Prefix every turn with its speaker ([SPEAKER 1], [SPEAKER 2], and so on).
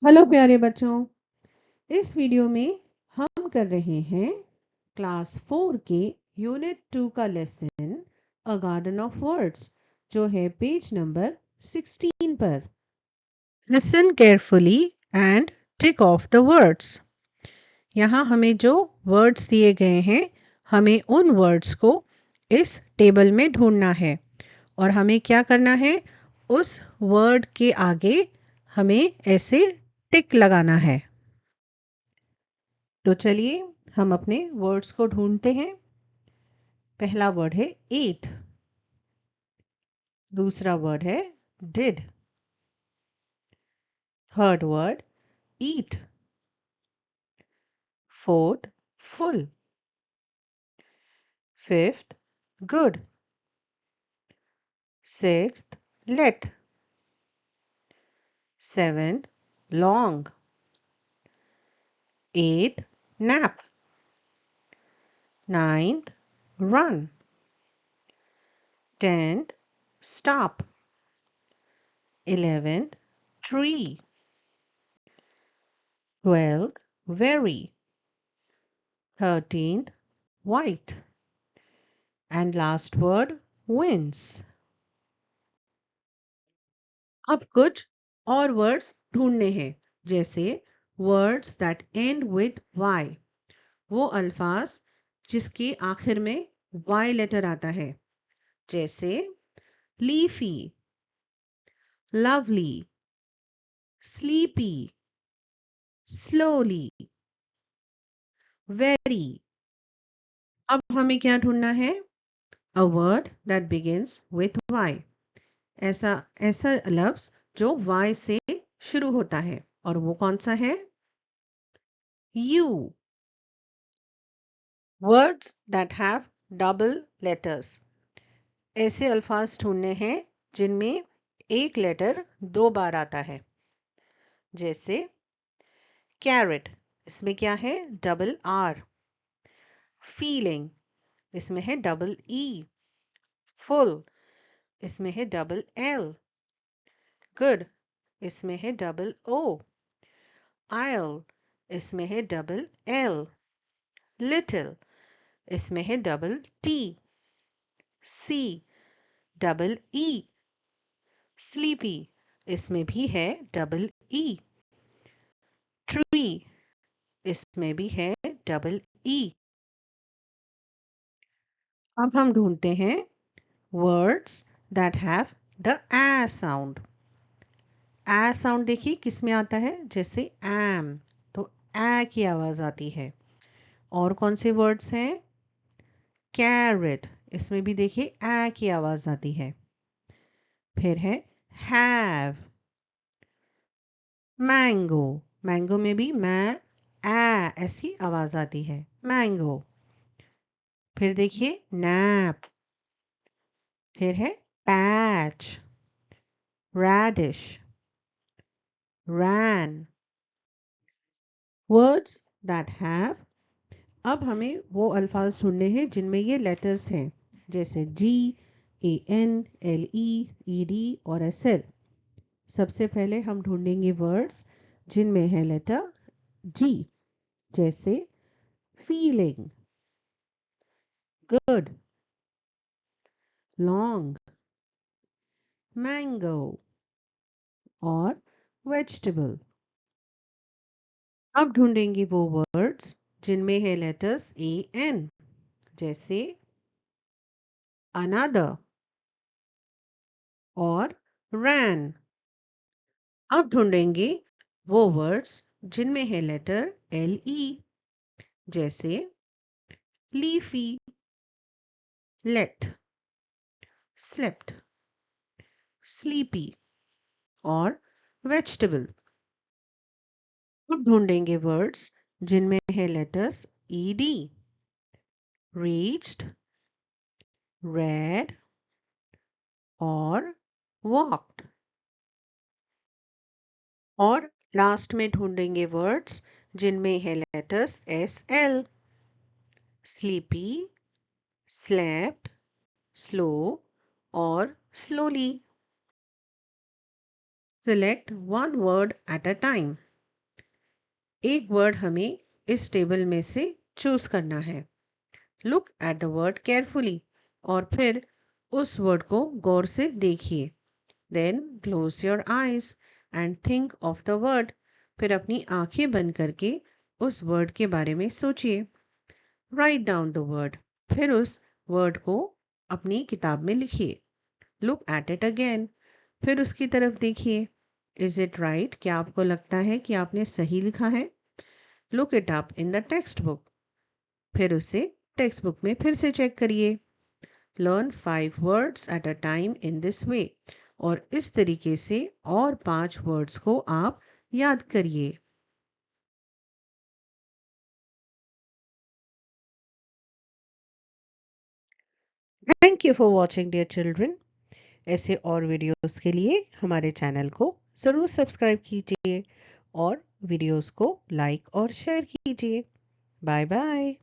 [SPEAKER 1] Hello प्यारे बच्चों, इस वीडियो में हम कर रहे हैं क्लास 4 के यूनिट 2 का lesson a garden of words, जो है पेज नंबर 16 पर। Listen carefully and tick of the words. यहाँ हमें जो वर्ड्स दिए गए हैं, हमें उन वर्ड्स को इस टेबल में ढूंढना है और हमें क्या करना है, उस वर्ड के आगे हमें ऐसे टिक लगाना है। तो चलिए हम अपने वर्ड्स को ढूंढते हैं। पहला वर्ड है एट, दूसरा वर्ड है did, third word eat, fourth full, fifth good, sixth let, seventh long, eight nap, ninth run, tenth stop, 11th tree, 12th very, 13th white, and last word wins. अब कुछ और words ढूंढने हैं, जैसे words that end with Y, वो अल्फाज जिसके आखिर में वाई लेटर आता है, जैसे leafy, lovely, sleepy, slowly, very. अब हमें क्या ढूंढना है, a word that begins with Y, ऐसा ऐसा लफ्ज जो वाई से शुरू होता है, और वो कौन सा है, you. Words that have double letters, ऐसे अल्फाज ढूंढने हैं जिनमें एक लेटर दो बार आता है, जैसे कैरेट, इसमें क्या है, डबल आर। फीलिंग, इसमें है डबल ई। फुल, इसमें है डबल एल। गुड, इसमें है डबल ओ। आयल, इसमें है डबल एल। लिटिल, इसमें है डबल टी। सी, डबल ई। स्लीपी, इसमें भी है डबल ई। ट्री, इसमें भी है डबल ई। अब हम ढूंढते हैं words that have the A sound. A sound देखिए किस में आता है, जैसे एम, तो ए की आवाज आती है। और कौन से वर्ड्स हैं, कैरेट, इसमें भी देखिए ए की आवाज आती है। फिर है हैव, मैंगो, मैंगो में भी मैं ए ऐसी आवाज आती है, मैंगो। फिर देखिए नैप, फिर है patch, radish, ran, words that have। अब हमें वो अल्फाज ढूंढने हैं जिनमें ये लेटर्स हैं, जैसे G, A N, L E, E D और एस एल। सबसे पहले हम ढूंढेंगे वर्ड्स जिनमें है लेटर जी, जैसे फीलिंग, गुड, लॉन्ग, मैंगो और वेजिटेबल। अब ढूंढेंगे वो वर्ड्स जिनमें है लेटर्स ए एन, जैसे another और ran। अब ढूंढेंगे वो वर्ड्स जिनमें है लेटर एल ई, जैसे लीफी, let, slept, sleepy और vegetable। अब ढूंढेंगे वर्ड्स जिनमें है letters E D, reached, read और walked। और लास्ट में ढूंढेंगे वर्ड्स जिनमें है letters S L, sleepy, slept, slow और slowly. Select one word at a time. एक वर्ड हमें इस टेबल में से चूज करना है। Look at the word carefully और फिर उस वर्ड को गौर से देखिए। Then close your eyes and think of the word. फिर अपनी आंखें बंद करके उस वर्ड के बारे में सोचिए। Write down the word. फिर उस वर्ड को अपनी किताब में लिखिए। Look at it again. फिर उसकी तरफ देखिए। Is it right? क्या आपको लगता है कि आपने सही लिखा है? Look it up in the text book. फिर उसे टेक्स्ट बुक में फिर से चेक करिए। Learn 5 words at a time in this way. और इस तरीके से और 5 वर्ड्स को आप याद करिए। Thank you for watching dear children. ऐसे और वीडियोस के लिए हमारे चैनल को ज़रूर सब्सक्राइब कीजिए और वीडियोस को लाइक और शेयर कीजिए। Bye bye.